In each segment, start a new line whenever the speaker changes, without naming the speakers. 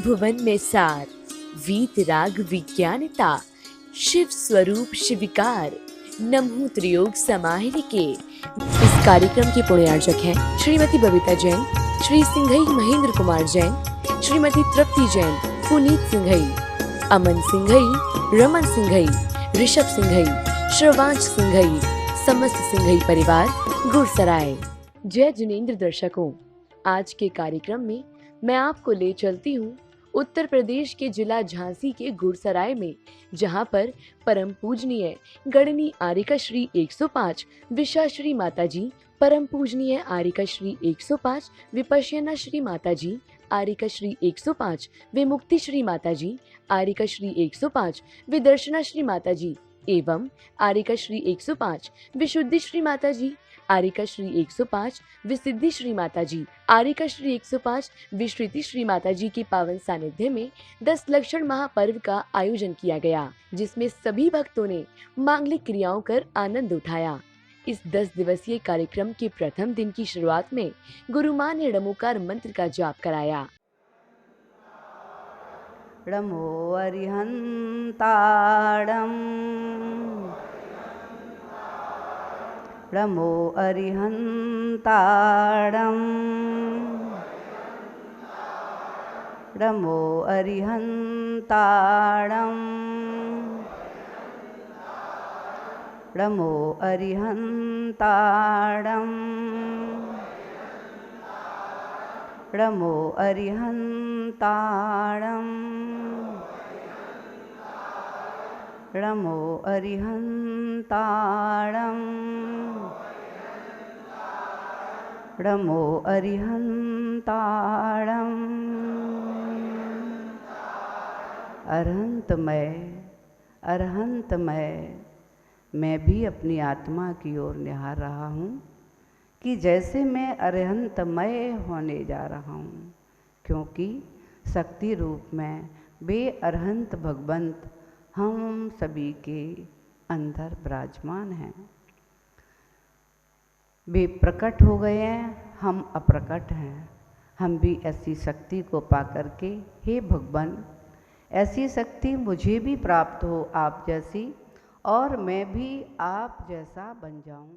भुवन में सार, वीत राग विज्ञानता, शिव स्वरूप शिविकार, नमो त्रियोग समाहिर के। इस कार्यक्रम के पुण्यार्चक हैं श्रीमती बबीता जैन, श्री सिंघई महेंद्र कुमार जैन, श्रीमती तृप्ति जैन, पुनीत सिंघई, अमन सिंघई, रमन सिंघई, ऋषभ सिंघई, श्रवांश सिंघई, समस्त सिंघई परिवार गुरसराय। जय जिनेंद्र दर्शकों, आज के कार्यक्रम में मैं आपको ले चलती हूँ उत्तर प्रदेश के जिला झांसी के गुरसराय में, जहाँ पर परम पूजनीय गणनी आर्यिका श्री 105 विशा श्री माता जी, परम पूजनीय आर्यिका श्री 105 विपश्यना श्री माता जी, आर्यिका श्री 105 विमुक्ति श्री माता जी, आर्यिका श्री 105 विदर्शना श्री माता जी एवं आर्यिका श्री 105 विशुद्धि श्री माता जी, आर्यिका श्री 105 विसिद्धि श्री माता जी, आर्यिका श्री 105 विश्रुति श्री माता जी के पावन सानिध्य में 10 लक्षण महापर्व का आयोजन किया गया, जिसमें सभी भक्तों ने मांगलिक क्रियाओं कर आनंद उठाया। इस 10 दिवसीय कार्यक्रम के प्रथम दिन की शुरुआत में गुरुमां ने ड़मोकार मंत्र का जाप कराया।
ड़मो अरिहंताड़म, ड़मो अरिहंताड़म, ड़मो अरिहंताड़म, ड़मो अरिहंताड़म, ड़मो अरिहंताड़म, ड़मो अरिहंताड़म, ड़मो अरिहंताड़म। अरहंतमय, अरहंतमय, मैं भी अपनी आत्मा की ओर निहार रहा हूँ कि जैसे मैं अरहंतमय होने जा रहा हूँ, क्योंकि शक्ति रूप में बेअरहंत भगवंत हम सभी के अंदर विराजमान हैं। वे प्रकट हो गए हैं, हम अप्रकट हैं। हम भी ऐसी शक्ति को पाकर के, हे भगवान, ऐसी शक्ति मुझे भी प्राप्त हो आप जैसी, और मैं भी आप जैसा बन जाऊं।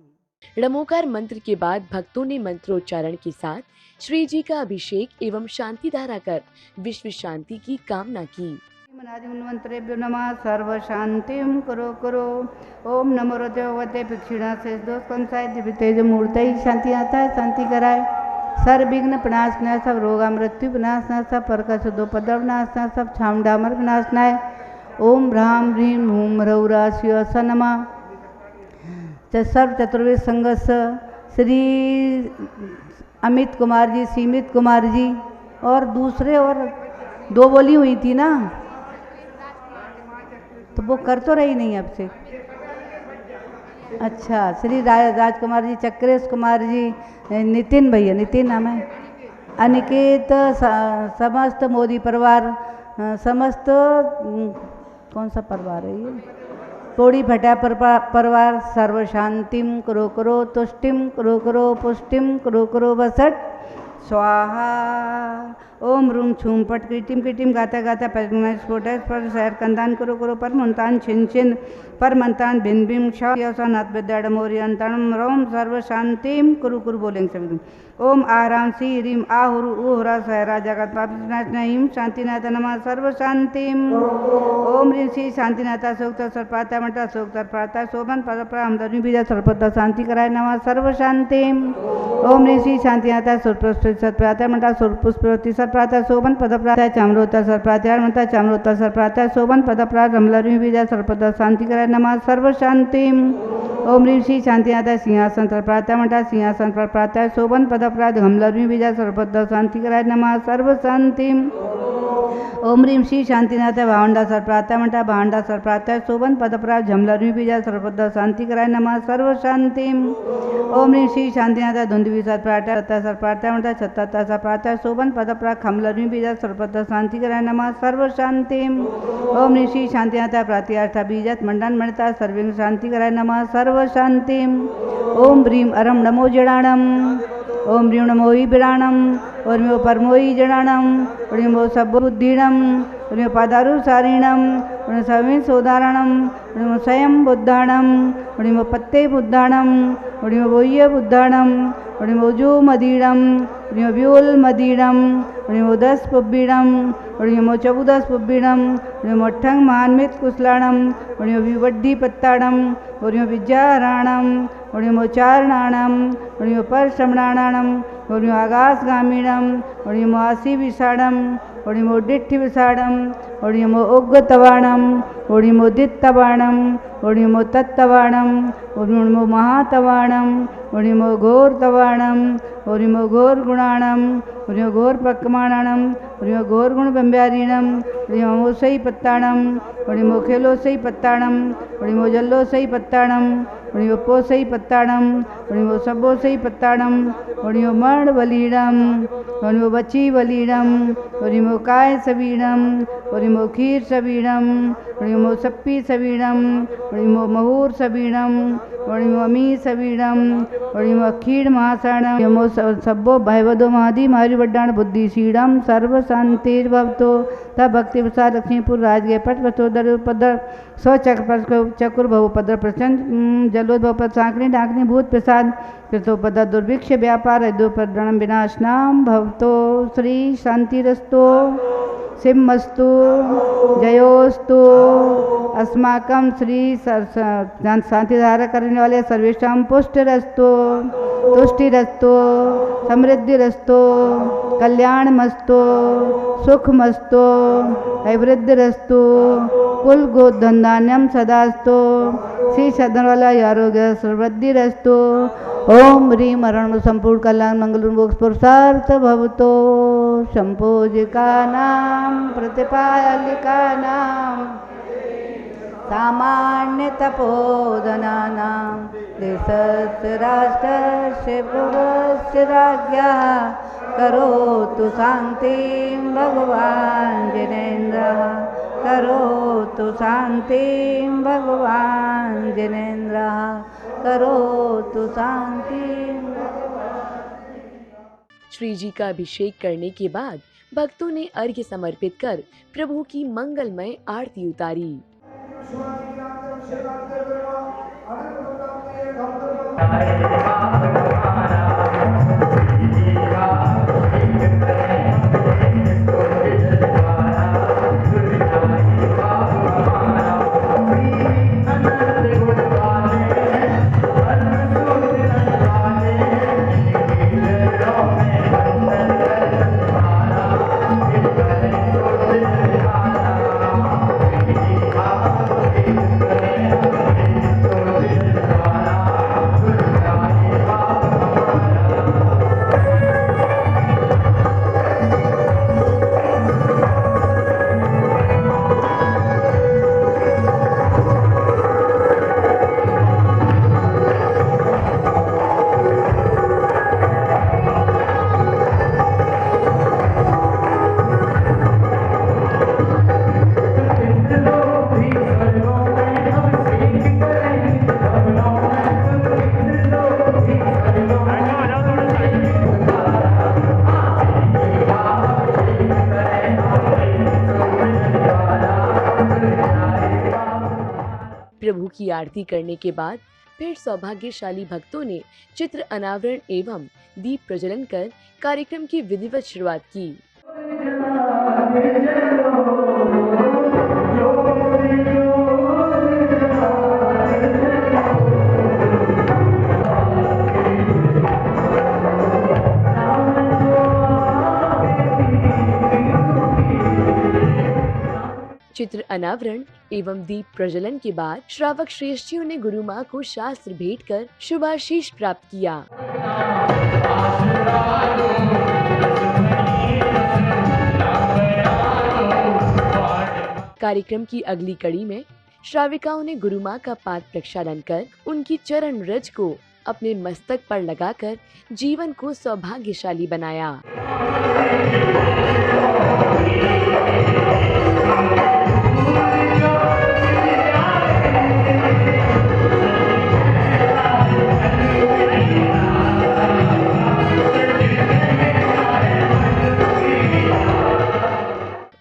ड़मोकार मंत्र के बाद भक्तों ने मंत्रोच्चारण के साथ श्री जी का अभिषेक एवं शांति धारा कर विश्व शांति की कामना की।
मंत्रेभ्यो नमः, सर्व शांतिम करो करो। ओम नमो रते भिक्षुणा से दोष कंसाय दिव्य मूर्त शांति आता है, शांति कराए। सर्व विघ्न विनाशनाय, सब रोगा मृत्यु विनाशनाय, सब परका शुद्धो पद्र विनाशनाय, सब छाम डामर विनाशनाय। ओम ह्राम ह्रीम हूम रौरा शिव स नमः। सर्व चतुर्वेद संघर्ष श्री अमित कुमार जी, सीमित कुमार जी और दूसरे, और 2 बोली हुई थी ना, तो वो कर तो रही नहीं अब से। अच्छा, श्री राजकुमार जी, चक्रेश कुमार जी, नितिन भैया, नितिन नाम है, अनिकेत, समस्त मोदी परिवार, समस्त कौन सा परिवार है ये, तोड़ी भटा परिवार, सर्व शांतिम करो करो, तुष्टिम करो करो, पुष्टिम करो करो, बसट स्वाहा। ओम रूम छूम पट कृटिम कृटिम गाता गाता स्फोटक पर शहर कंदान करो करो, पर मुंतान छिन छिन पर मंतान भिन भीम शानाथ विद्याडमोरी अंतणम रोम सर्व शांतिम कुरु कुरु बोलेंगे सभी। ओम आराम सी रीम आहुरु उहरा सहरा जगत पापनाश नहीम शांतिनाथ नमः सर्व शांतिम। ओम रीम श्री शांतिनाथा सोक्ता सर्पाता मटा सोक्ता प्राता शोभन पद प्राम धर्मी बीजा सर्वदा शांति कराय नमः सर्व शांतिम। ओम रीम श्री शांतिनाथा सुरपुष्प सत्प्राता मटा सुरपुष्पति सर्पाता शोभन पद प्राता चामरोता सर्पाता मता चामरोता सर्पाता शोभन पद प्रात रमलर्मी बीजा सर्वदा शांति कराय नमः सर्व शांतिम। ओम रीम श्री शांतिनाथा सिंहासन सर्पाता मटा सिंहासन पर प्राता शोभन पद अपराध हमलर्मी बीजा सर्वदा शांति कराय नमः सर्व शांतिम। ओम रीम श्री शांतिनाथ भावंडा सर्वप्राता मठा भावंडा सर्वप्राता शोभन पदप्राप झमलर्मी बीजा सर्वदा शांति कराय नमः सर्व शांतिम। ओम रीम श्री शांतिनाथ धुंधवी सर्वप्राता सर्वप्राता मठा छत्ता सर्वप्राता शोभन पदप्राप खमलर्मी बीजा सर्वदा शांति कराय नमः सर्व शांतिम। ओम रीम श्री शांतिनाथ प्रातिहार्था बीजत मंडन मणिता सर्विंग शांति कराय नमः सर्व शांतिम। ओम ह्रीम अरम नमो जड़ाणम। ओम ह्रीं नमोहि बिराणम ओर्म्यो परमोहि जडाणम ओर्म्यो सब्बुद्धीणम ओर्म्यो पादारुसारिणम ओर्म्यो सविं सोदारणम ओर्म्यो स्वयं बुद्धाणम ओर्म्यो पत्ते बुद्धाणम ओर्म्यो बोह्य बुद्धाणम ओर्म्यो जो मदीडम ओर्म्यो व्योल मदीडम ओर्म्यो दस पुब्बीडम ओर्म्यो चौदस पुब्बीडम ओर्म्यो मठ्ठंग मान्मित कुशलाणम ओर्म्यो विवड्डी पत्ताडम ओर्म्यो विद्याराणम ओर्म्यो चारणाणम ओर्म्यो परश्रमणाणम ओर्म्यो आकाशगामीणम ओर्म्यो आसी विषाणम ओर्म्यो डिट्ठि विषाणम ओर्म्यो उग्गतवाणम ओर्म्यो दित्तवाणम ओर्म्यो तत्तवाणम ओर्म्यो महातवाणम ओर्म्यो घोर तवाणम ओर्म्यो घोर गुणाणम ओर्म्यो घोर पक्कमाणम ओर्म्यो घोर गुण बंब्यारीणम ओर्म्यो मोसई पत्ताणम ओर्म्यो खेलोसई पत्ताणम ओर्म्यो जल्लोसई पत्ताणम ओर्म्यो पोसई पत्ताणम ओर्म्यो सब्बोसई पत्ताणम ओर्म्यो मर्ण बलीडम ओर्म्यो बची बलीडम ओर्म्यो काय सबीडम ओर्म्यो खीर सबीडम ओर्म्यो सप्पी सबीडम ओर्म्यो महूर सबीडम ओर्म्यो अमी सबीडम ओर्म्यो अखीड़ महासरणम ओर्म्यो सब्बो भयवदो महादी मारी वड्डाण बुद्धि सीडम सर्व शांतिर भवतो तब भक्ति प्रसाद लक्ष्मीपुर राजगृह पट वसोदर पदर सौ चक्र भव पदर प्रचंड जलोद्भव पद सांकनी डाकनी भूत प्रसाद कृतोपद दुर्भिक्ष व्यापार यदोपद्रणम विनाशनाम भवतो श्री शांतिरस्तो सिमस्तु जयोस्तु अस्माकं श्री शांति धारा करने वाले सर्वेशा पुष्टिरस्तु तुष्टिरस्तु समृद्धिरस्तु कल्याणमस्तु सुखमस्तु अभिवृद्धिरस्तु कुल गोधन्धान्यम सदास्तु श्री सदन वाला आरोग्य सर्वृद्धिरस्तु ओम ह्रीं मरण संपूर्ण कल्याण मंगल मोक्ष पुरुषार्थ भवतो संपूजिका नाम प्रतिपालिका नाम सामान्य तपोधनानां देशस्य राष्ट्रस्य भुवस्य राज्ञः करोतु शान्तिं भगवान् जिनेन्द्रः करोतु शान्तिं भगवान् जिनेन्द्रः करोतु शान्तिं।
श्री जी का अभिषेक करने के बाद भक्तों ने अर्घ्य समर्पित कर प्रभु की मंगलमय आरती उतारी। प्रभु की आरती करने के बाद फिर सौभाग्यशाली भक्तों ने चित्र अनावरण एवं दीप प्रज्वलन कर कार्यक्रम की विधिवत शुरुआत की। चित्र अनावरण एवं दीप प्रज्वलन के बाद श्रावक श्रेष्ठियों ने गुरु माँ को शास्त्र भेंट कर शुभाशीष प्राप्त किया। कार्यक्रम की अगली कड़ी में श्राविकाओं ने गुरु माँ का पाद प्रक्षालन कर उनकी चरण रज को अपने मस्तक पर लगाकर जीवन को सौभाग्यशाली बनाया।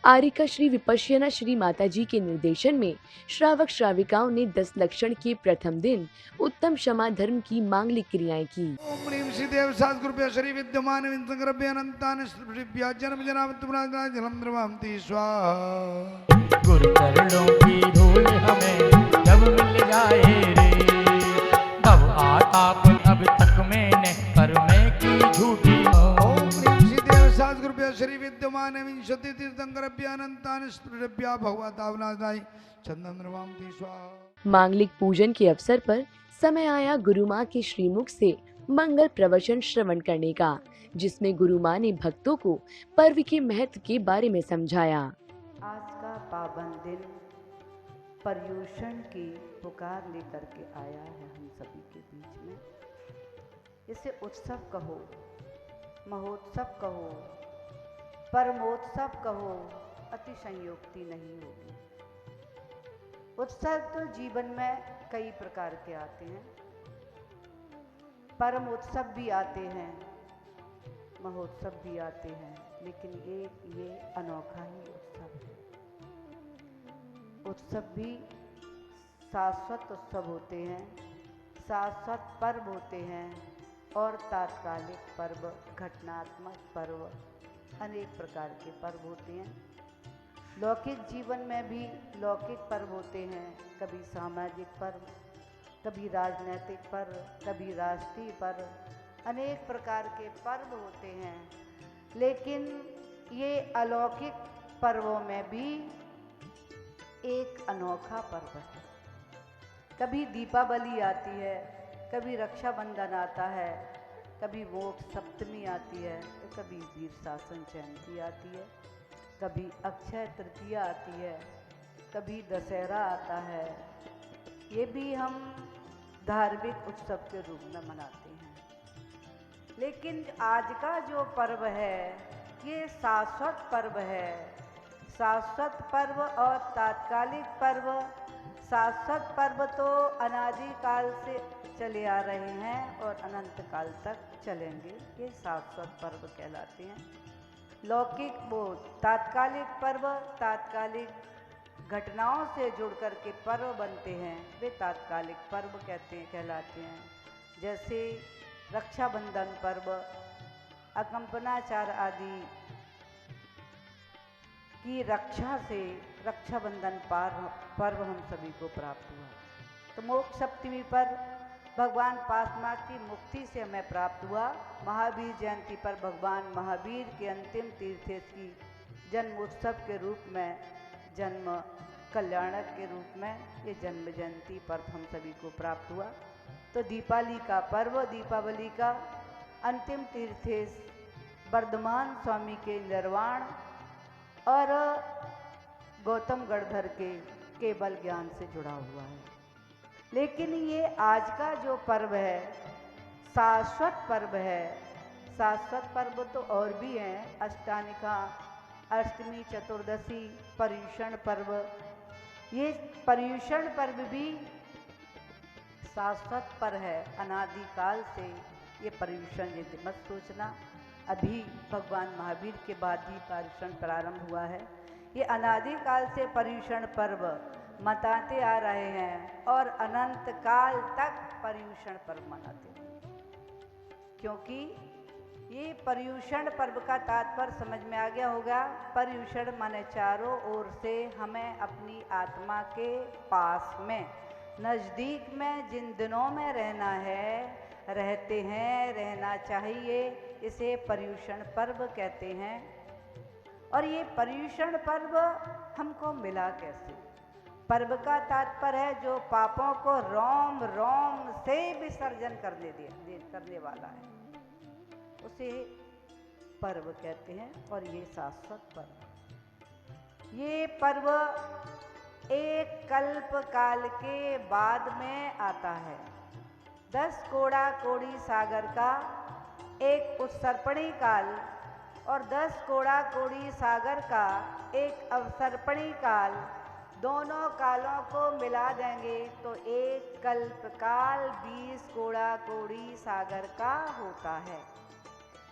आरिका श्री विपश्यना श्री माता जी के निर्देशन में श्रावक श्राविकाओं ने 10 लक्षण के प्रथम दिन उत्तम क्षमा धर्म की मांगलिक क्रियाएं की।
ओम ह्रीं श्री देव सद्गुरुभ्यो श्री विद्यमान विंसंगरभ्य अनंतान श्रीभ्य जन्म जनामृतपुराण जलम द्रवामति स्वाहा।
गुरु चरणों की धूल हमें जब मिल जाए रे, तब आतापन अब तक मैंने कर्मे की झूठी।
ओम ह्रीं श्री देव सद्गुरुभ्यो श्री विद्यमान विंशति तीर्थंकरभ्य अनंतान श्रीभ्य भगवतावनादाय चंदन द्रवामति स्वाहा।
मांगलिक पूजन के अवसर पर समय आया गुरु माँ के श्रीमुख से मंगल प्रवचन श्रवण करने का, जिसमें गुरु माँ ने भक्तों को पर्व के महत्व के बारे में समझाया।
आज का पावन दिन पर्युषण की पुकार लेकर के आया है हम सभी के बीच में। इसे उत्सव कहो, महोत्सव कहो, परमोत्सव कहो, अतिशयोक्ति नहीं होगी। उत्सव तो जीवन में कई प्रकार के आते हैं, परम उत्सव भी आते हैं, महोत्सव भी आते हैं, लेकिन ये अनोखा ही उत्सव है। उत्सव भी शाश्वत उत्सव होते हैं, शाश्वत पर्व होते हैं, और तात्कालिक पर्व, घटनात्मक पर्व, अनेक प्रकार के पर्व होते हैं। लौकिक जीवन में भी लौकिक पर्व होते हैं, कभी सामाजिक पर्व, कभी राजनीतिक पर्व, कभी राष्ट्रीय पर्व, अनेक प्रकार के पर्व होते हैं। लेकिन ये अलौकिक पर्वों में भी एक अनोखा पर्व है। कभी दीपावली आती है, कभी रक्षाबंधन आता है, कभी मोक्ष सप्तमी आती है, तो कभी वीर शासन जयंती आती है, कभी अक्षय तृतीया आती है, कभी दशहरा आता है। ये भी हम धार्मिक उत्सव के रूप में मनाते हैं। लेकिन आज का जो पर्व है ये शाश्वत पर्व है। शाश्वत पर्व और तात्कालिक पर्व, शाश्वत पर्व तो अनादिकाल से चले आ रहे हैं और अनंत काल तक चलेंगे, ये शाश्वत पर्व कहलाते हैं। लौकिक वो तात्कालिक पर्व, तात्कालिक घटनाओं से जुड़ कर के पर्व बनते हैं, वे तात्कालिक पर्व कहलाते हैं। जैसे रक्षाबंधन पर्व, अकंपनाचार आदि की रक्षा से रक्षाबंधन पर्व हम सभी को प्राप्त हुआ। तो मोक्ष सप्तमी पर भगवान पाशुपत की मुक्ति से हमें प्राप्त हुआ। महावीर जयंती पर भगवान महावीर के अंतिम तीर्थेश की जन्मोत्सव के रूप में, जन्म कल्याणक के रूप में ये जन्म जयंती पर्व हम सभी को प्राप्त हुआ। तो दीपावली का पर्व, दीपावली का अंतिम तीर्थेश वर्धमान स्वामी के निर्वाण और गौतम गणधर के केवल ज्ञान से जुड़ा हुआ है। लेकिन ये आज का जो पर्व है शाश्वत पर्व है। शाश्वत पर्व तो और भी हैं, अष्टानिका, अष्टमी, चतुर्दशी, पर्युषण पर्व। ये पर्युषण पर्व भी शाश्वत पर्व है। अनादिकाल से ये पर्युषण, ये मत सोचना अभी भगवान महावीर के बाद ही पर्युषण प्रारंभ हुआ है। ये अनादिकाल से पर्युषण पर्व मनाते आ रहे हैं और अनंत काल तक पर्युषण पर्व मनाते हैं। क्योंकि ये पर्युषण पर्व का तात्पर्य समझ में आ गया होगा। पर्युषण माने चारों ओर से हमें अपनी आत्मा के पास में, नज़दीक में, जिन दिनों में रहना है, रहते हैं, रहना चाहिए, इसे पर्युषण पर्व कहते हैं। और ये पर्युषण पर्व हमको मिला कैसे? पर्व का तात्पर्य है जो पापों को रोम रोम से विसर्जन करने वाला है, उसे पर्व कहते हैं। और ये शाश्वत पर्व, ये पर्व एक कल्प काल के बाद में आता है। 10 कोड़ा कोड़ी सागर का एक उत्सर्पणी काल और 10 कोड़ा कोड़ी सागर का एक अवसर्पणी काल, दोनों कालों को मिला देंगे तो एक कल्प काल 20 कोड़ा कोड़ी सागर का होता है।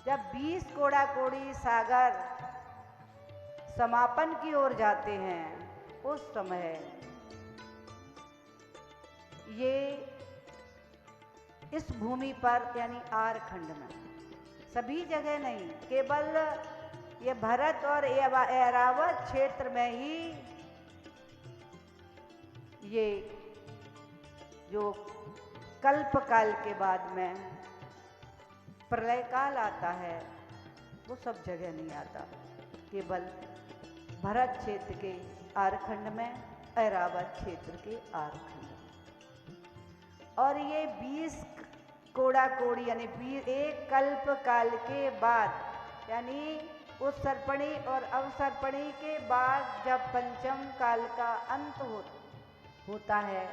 जब 20 कोड़ा कोड़ी सागर समापन की ओर जाते हैं, उस समय ये इस भूमि पर यानी आरखंड में, सभी जगह नहीं, केवल ये भरत और ऐरावत क्षेत्र में ही ये जो कल्प काल के बाद में प्रलय काल आता है वो सब जगह नहीं आता, केवल भरत क्षेत्र के आरखंड में, ऐरावत क्षेत्र के आरखंड में। और ये 20 कोड़ा कोड़ी यानी 1 कल्प काल के बाद, यानी उस सर्पणी और अवसर्पणी के बाद जब पंचम काल का अंत होता है,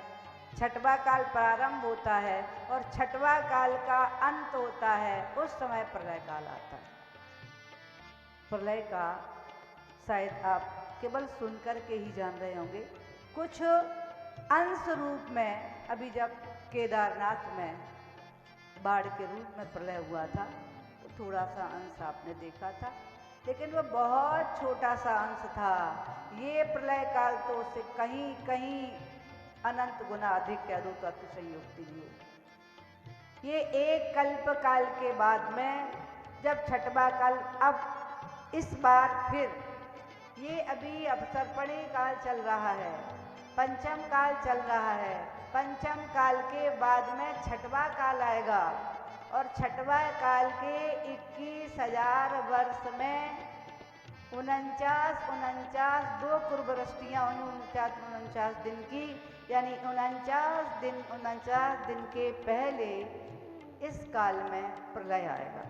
छठवां काल प्रारंभ होता है और छठवां काल का अंत होता है, उस समय प्रलय काल आता है। प्रलय का शायद आप केवल सुनकर के ही जान रहे होंगे, कुछ अंश रूप में अभी जब केदारनाथ में बाढ़ के रूप में प्रलय हुआ था तो थोड़ा सा अंश आपने देखा था, लेकिन वह बहुत छोटा सा अंश था। ये प्रलय काल तो उससे कहीं कहीं अनंत गुना अधिक कह दो तो अतिशयोक्ति नहीं हो। ये 1 कल्प काल के बाद में जब छठवां काल, अब इस बार फिर ये अभी अवसर्पणी काल चल रहा है, पंचम काल चल रहा है, पंचम काल के बाद में छठवां काल आएगा और छठवां काल के 21,000 वर्ष में 49 2 कुर्बवृष्टियाँ 49 दिन की, यानी 49 दिन के पहले इस काल में प्रलय आएगा।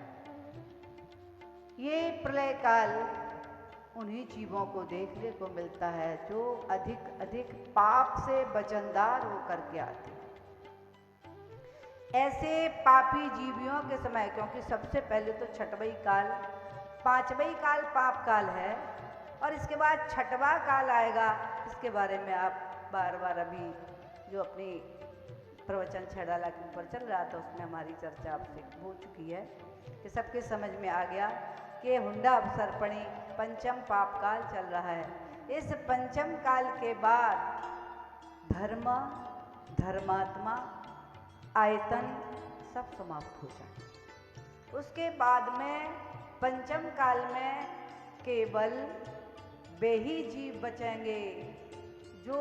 ये प्रलय काल उन्हीं जीवों को देखने को मिलता है जो अधिक अधिक पाप से वजनदार होकर के आते हैं। ऐसे पापी जीवियों के समय, क्योंकि सबसे पहले तो छठवां काल, 5वां काल पाप काल है और इसके बाद छठवां काल आएगा। इसके बारे में आप बार बार अभी जो अपनी प्रवचन छड़ाला के ऊपर चल रहा था उसमें हमारी चर्चा आपसे हो चुकी है कि सबके समझ में आ गया कि हुंडा अवसर्पणी पंचम पाप काल चल रहा है। इस पंचम काल के बाद धर्म, धर्मात्मा, आयतन सब समाप्त हो जाए। उसके बाद में पंचम काल में केवल वे ही जीव बचेंगे जो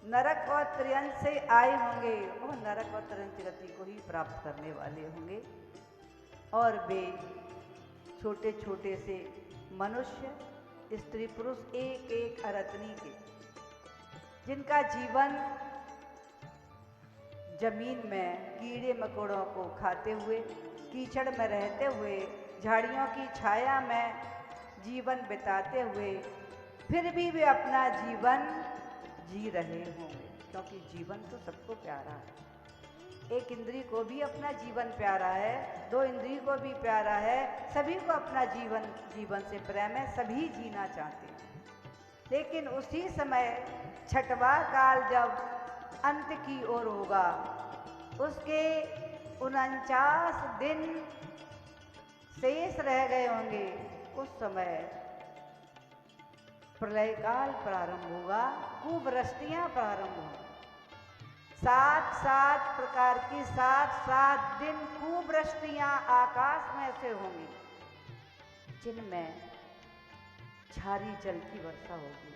नरक और त्रियंश से आए होंगे, वो नरक और त्रियंश गति को ही प्राप्त करने वाले होंगे। और वे छोटे छोटे से मनुष्य, स्त्री पुरुष, एक एक अरतनी के, जिनका जीवन जमीन में कीड़े मकोड़ों को खाते हुए, कीचड़ में रहते हुए, झाड़ियों की छाया में जीवन बिताते हुए फिर भी वे अपना जीवन जी रहे होंगे, क्योंकि जीवन तो सबको प्यारा है। एक इंद्री को भी अपना जीवन प्यारा है, 2 इंद्री को भी प्यारा है, सभी को अपना जीवन से प्रेम है, सभी जीना चाहते हैं। लेकिन उसी समय छठवां काल जब अंत की ओर होगा, उसके 49 दिन शेष रह गए होंगे, उस समय प्रलय काल प्रारंभ होगा, कुवृष्टियाँ प्रारंभ होंगी। 7 प्रकार की 7 दिन कुवृष्टियाँ आकाश में से होंगी, जिनमें क्षारी जल की वर्षा होगी,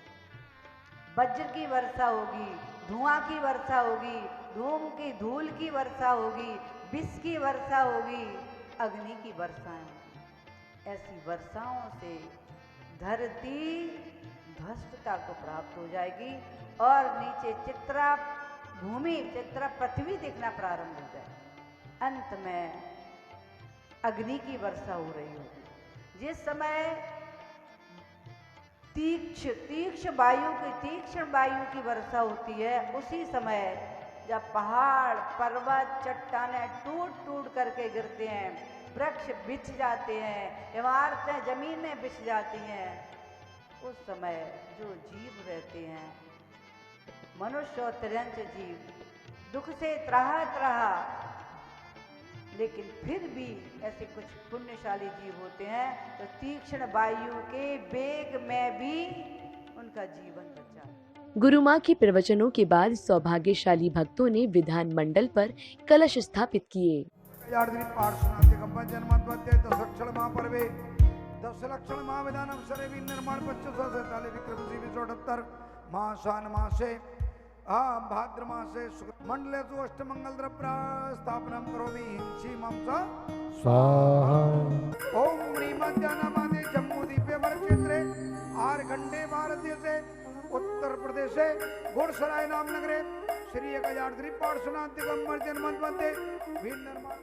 वज्र की वर्षा होगी, धुआं की वर्षा होगी, धूल की वर्षा होगी, विष की वर्षा होगी, अग्नि की वर्षाएं होंगी। ऐसी वर्षाओं से धरती ध्वस्तता को प्राप्त हो जाएगी और नीचे चित्रा पृथ्वी दिखना प्रारंभ हो जाएगी। अंत में अग्नि की वर्षा हो रही होगी। जिस समय तीक्ष्ण वायु की वर्षा होती है, उसी समय जब पहाड़, पर्वत, चट्टानें टूट करके गिरते हैं, वृक्ष बिछ जाते हैं, इमारतें जमीन में बिछ जाती हैं, उस समय जो जीव रहते हैं, मनुष्य और त्रियंश जीव, दुख से त्राह लेकिन फिर भी ऐसे कुछ पुण्यशाली जीव होते हैं तो तीक्ष्ण वायु के वेग में भी उनका जीवन बचा।
गुरु माँ के प्रवचनों के बाद सौभाग्यशाली भक्तों ने विधान मंडल पर कलश स्थापित किए।
दशलक्षण महाविधानम सर्वे निर्माण 2547 विक्रम 278 मासान मासे भाद्र मासे मंडलेषु अष्टमंगल द्रव्य स्थापनम करोमि हिंसीमं स्वाहा। ओम श्रीमद्यानामादे जम्मूद्वीपे वरक्षेत्रे आर्खंडे भारतदेशे उत्तर प्रदेशे घोड़सराय नाम नगरे श्री 1003 पार्श्वनाथ जन्ममध्ये वीर निर्माण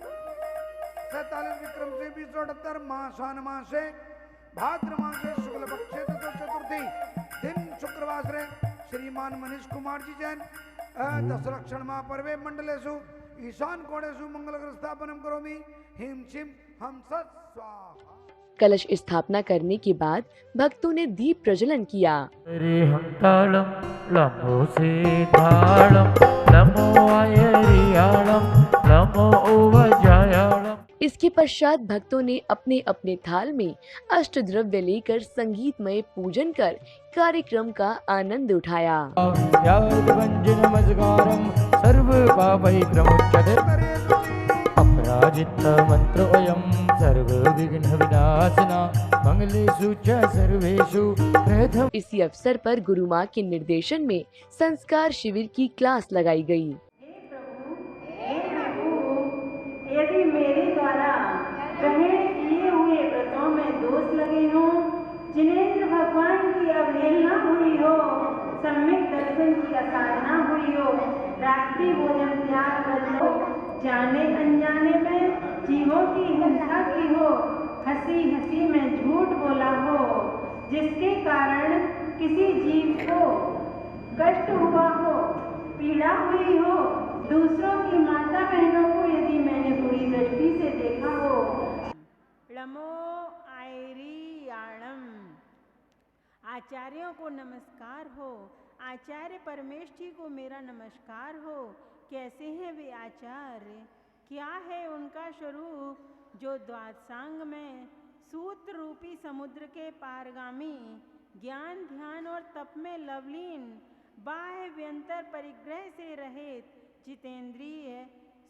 47 विक्रम से 278 मासान मासे भाद्र मासे शुक्ल पक्षे चतुर्थी दिन शुक्रवार श्रीमान मनीष कुमार जी जैन दशलक्षण महापर्वे मंडलेषु ईशान कोणेषु मंगल स्थापनम करोमि हिम शिम हम स्वाहा।
कलश स्थापना करने के बाद भक्तों ने दीप प्रज्वलन किया।
रे हम तालम लमो से तालम लमो आयरियालम लमो उवजायालम।
इसके पश्चात भक्तों ने अपने अपने थाल में अष्टद्रव्य लेकर संगीतमय पूजन कर कार्यक्रम का आनंद उठाया।
यादवंजन मजगारम सर्व पापै प्रमुच्यते अपराजित मंत्रोऽयं सर्व विघ्न विनाशना मंगलेषु च सर्वेषु प्रथम।
इसी अवसर पर गुरु माँ के निर्देशन में संस्कार शिविर की क्लास लगाई गई।
यदि मेरे द्वारा ग्रहण किए हुए व्रतों में दोष लगे हों, जिनेंद्र भगवान की अवहेलना हुई हो, सम्यक दर्शन की असाधना हुई हो, रात्रि भोजन त्याग कर हो, जाने अनजाने में जीवों की हिंसा की हो, हंसी हंसी में झूठ बोला हो, जिसके कारण किसी जीव को कष्ट हुआ हो, पीड़ा हुई हो, दूसरों की माता बहनों को यदि मैंने बुरी दृष्टि से देखा हो। लमो आयरियाणम। आचार्यों को नमस्कार हो, आचार्य परमेश जी को मेरा नमस्कार हो। कैसे हैं वे आचार्य, क्या है उनका स्वरूप जो द्वादशांग में सूत्र रूपी समुद्र के पारगामी, ज्ञान ध्यान और तप में लवलीन, बाह्य व्यंतर परिग्रह से रहित, जितेंद्रिय,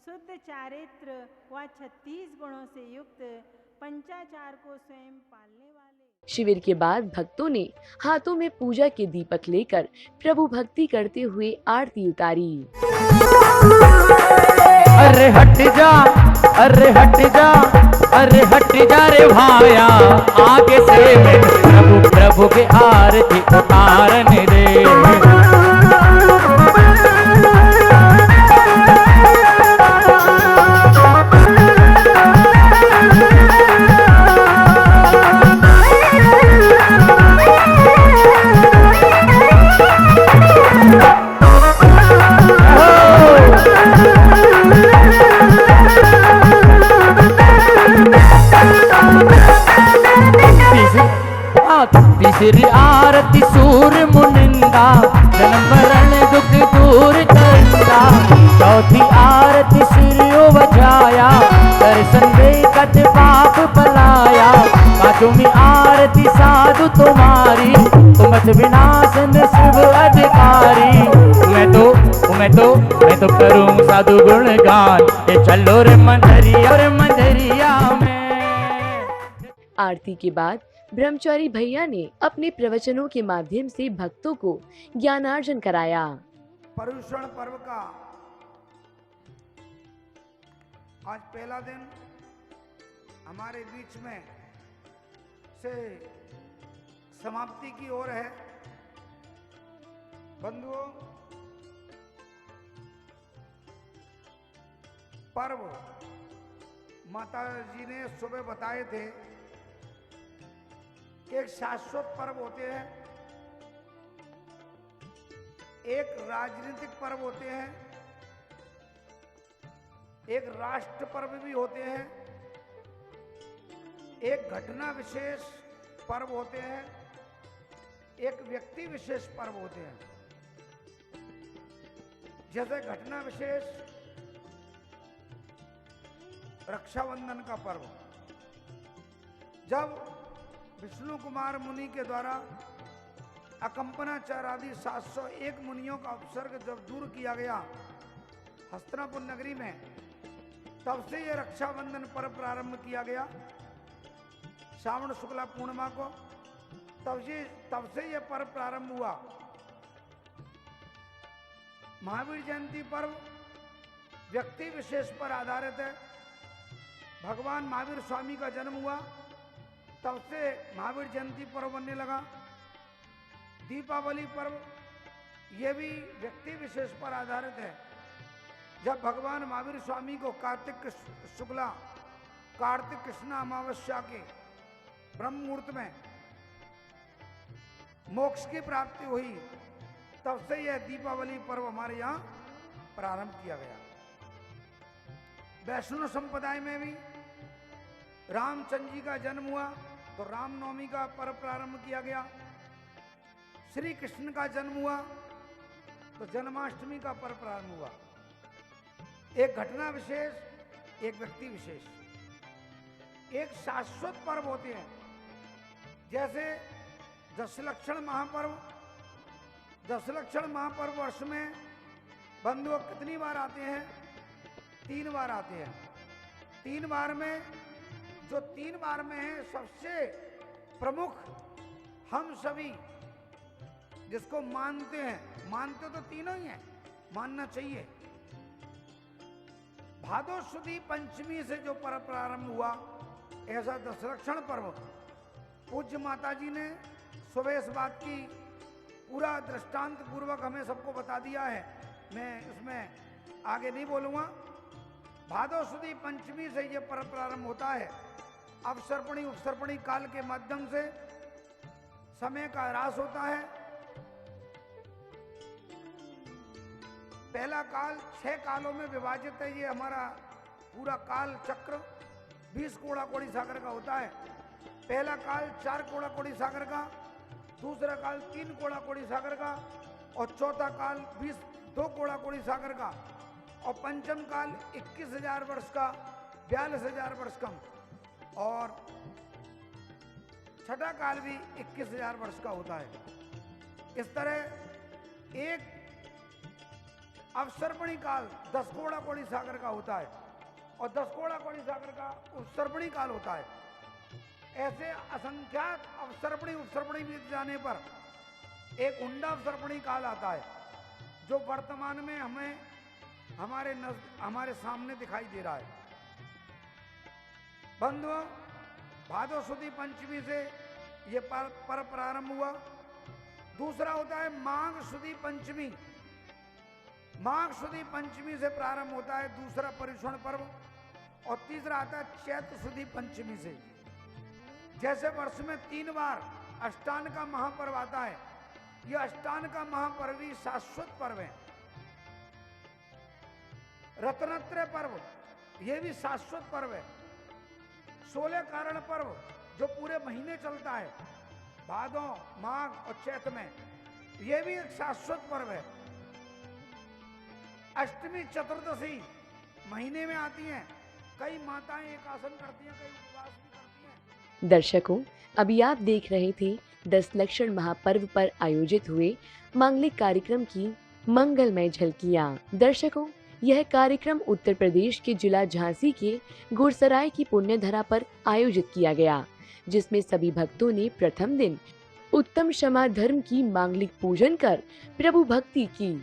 शुद्ध चारित्र व 36 गुणों से युक्त, पंचाचार को स्वयं पालने वाले।
शिविर के बाद भक्तों ने हाथों में पूजा के दीपक लेकर प्रभु भक्ति करते हुए आरती उतारी।
अरे हट जा, अरे हट जा, अरे हट जा रे भाया, आगे से प्रभु प्रभु के आरती उतारने दे। तीसरी आरती सूर्य मुनिंदा, जन्म मरण दुख दूर करता। चौथी आरती सिरियो बजाया, दर्शन दे कत पाप पलाया। पांचवी आरती साधु तुम्हारी, तुमत विनाशन शिव अधिकारी। मैं तो करूं साधु गुणगान, ये चलो रे मंदरिया में।
आरती के बाद ब्रह्मचारी भैया ने अपने प्रवचनों के माध्यम से भक्तों को ज्ञानार्जन कराया।
पर्युषण पर्व का आज पहला दिन हमारे बीच में से समाप्ति की ओर है। बंधुओं, पर्व माता जी ने सुबह बताए थे कि एक शाश्वत पर्व होते हैं, एक राजनीतिक पर्व होते हैं, एक राष्ट्र पर्व भी होते हैं, एक घटना विशेष पर्व होते हैं, एक व्यक्ति विशेष पर्व होते हैं। जैसे घटना विशेष रक्षाबंधन का पर्व। जब विष्णु कुमार मुनि के द्वारा अकंपनाचार्य आदि 701 मुनियों का उपसर्ग जब दूर किया गया हस्तिनापुर नगरी में, तब से यह रक्षाबंधन पर्व प्रारंभ किया गया श्रावण शुक्ला पूर्णिमा को। तब से यह पर्व प्रारंभ हुआ। महावीर जयंती पर्व व्यक्ति विशेष पर आधारित है। भगवान महावीर स्वामी का जन्म हुआ, तब से महावीर जयंती पर्व बनने लगा। दीपावली पर्व यह भी व्यक्ति विशेष पर आधारित है। जब भगवान महावीर स्वामी को कार्तिक शुक्ला कार्तिक कृष्ण अमावस्या के ब्रह्म मुहूर्त में मोक्ष की प्राप्ति हुई, तब से यह दीपावली पर्व हमारे यहाँ प्रारंभ किया गया। वैष्णव संप्रदाय में भी रामचंद्र जी का जन्म हुआ तो रामनवमी का पर्व प्रारंभ किया गया। श्री कृष्ण का जन्म हुआ तो जन्माष्टमी का पर्व प्रारंभ हुआ। एक घटना विशेष, एक व्यक्ति विशेष, एक शाश्वत पर्व होते हैं। जैसे दशलक्षण महापर्व। दशलक्षण महापर्व वर्ष में बंधु कितनी बार आते हैं? 3 बार आते हैं। 3 बार में जो 3 बार में है, सबसे प्रमुख हम सभी जिसको मानते हैं, मानते तो तीनों ही हैं, मानना चाहिए। भादो सुदी पंचमी से जो पर्व प्रारंभ हुआ, ऐसा दशलक्षण पर्व पूज्य माता जी ने सुबह इस बात की पूरा दृष्टांत पूर्वक हमें सबको बता दिया है। मैं इसमें आगे नहीं बोलूँगा। भादो सुदी पंचमी से ये पर्व प्रारंभ होता है। अवसर्पणी उपसर्पणी काल के माध्यम से समय का ह्रास होता है। पहला काल 6 कालों में विभाजित है। ये हमारा पूरा काल चक्र 20 कोड़ा कोड़ी सागर का होता है। पहला काल 4 कोड़ा कोड़ी सागर का, दूसरा काल 3 कोड़ा कोड़ी सागर का, और चौथा काल 2 कोड़ा कोड़ी सागर का, और पंचम काल 21,000 वर्ष का, 42,000 वर्ष का, और छठा काल भी 21,000 वर्ष का होता है। इस तरह एक अवसर्पणी काल 10 कोड़ा कोड़ी सागर का होता है और 10 कोड़ा कोड़ी सागर का उपसर्पणी काल होता है। ऐसे असंख्यात अवसर्पणी उपसर्पणी बीत जाने पर एक उंडा अवसर्पणी काल आता है, जो वर्तमान में हमें हमारे सामने दिखाई दे रहा है। बंधुओं, भादो सुदी पंचमी से ये पर्व प्रारंभ हुआ। दूसरा होता है माघ सुदी पंचमी। माघ सुदी पंचमी से प्रारंभ होता है दूसरा पर्युषण पर्व, और तीसरा आता है चैत्र सुदी पंचमी से। जैसे वर्ष में 3 बार अष्टान का महापर्व आता है, यह अष्टान का महापर्व ही शाश्वत पर्व है। रत्नत्रय पर्व यह भी शाश्वत पर्व है। 16 कारण पर्व जो पूरे महीने चलता है, भादों, माघ और चैत्र में, यह भी एक शाश्वत पर्व है। अष्टमी चतुर्दशी महीने में आती हैं। कई माताएं एक आसन करती हैं, कई उपवास भी करती हैं।
दर्शकों, अभी आप देख रहे थे दशलक्षण महापर्व पर आयोजित हुए मांगलिक कार्यक्रम की मंगलमय झलकियां। दर्शकों, यह कार्यक्रम उत्तर प्रदेश के जिला झांसी के गुरसराय की पुण्यधरा पर आयोजित किया गया, जिसमें सभी भक्तों ने प्रथम दिन उत्तम क्षमा धर्म की मांगलिक पूजन कर प्रभु भक्ति की।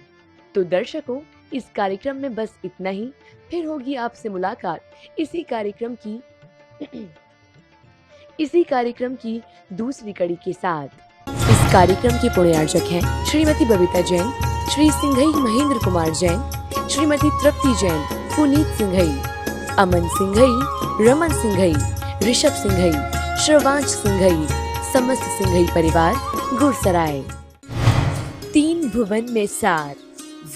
तो दर्शकों, इस कार्यक्रम में बस इतना ही। फिर होगी आपसे मुलाकात इसी कार्यक्रम की दूसरी कड़ी के साथ। इस कार्यक्रम के पुण्यार्चक हैं श्रीमती बबीता जैन, श्री सिंघई महेंद्र कुमार जैन, श्रीमती तृप्ति जैन, पुनीत सिंघई, अमन सिंघई, रमन सिंघई, ऋषभ सिंघई, श्रवांश सिंघई, समस्त सिंघई परिवार गुरसराय। 3 भुवन में सार,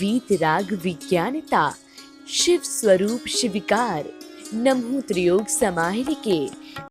वीतराग विज्ञानता, शिव स्वरूप शिविकार, नमो त्रियोग समाहिर के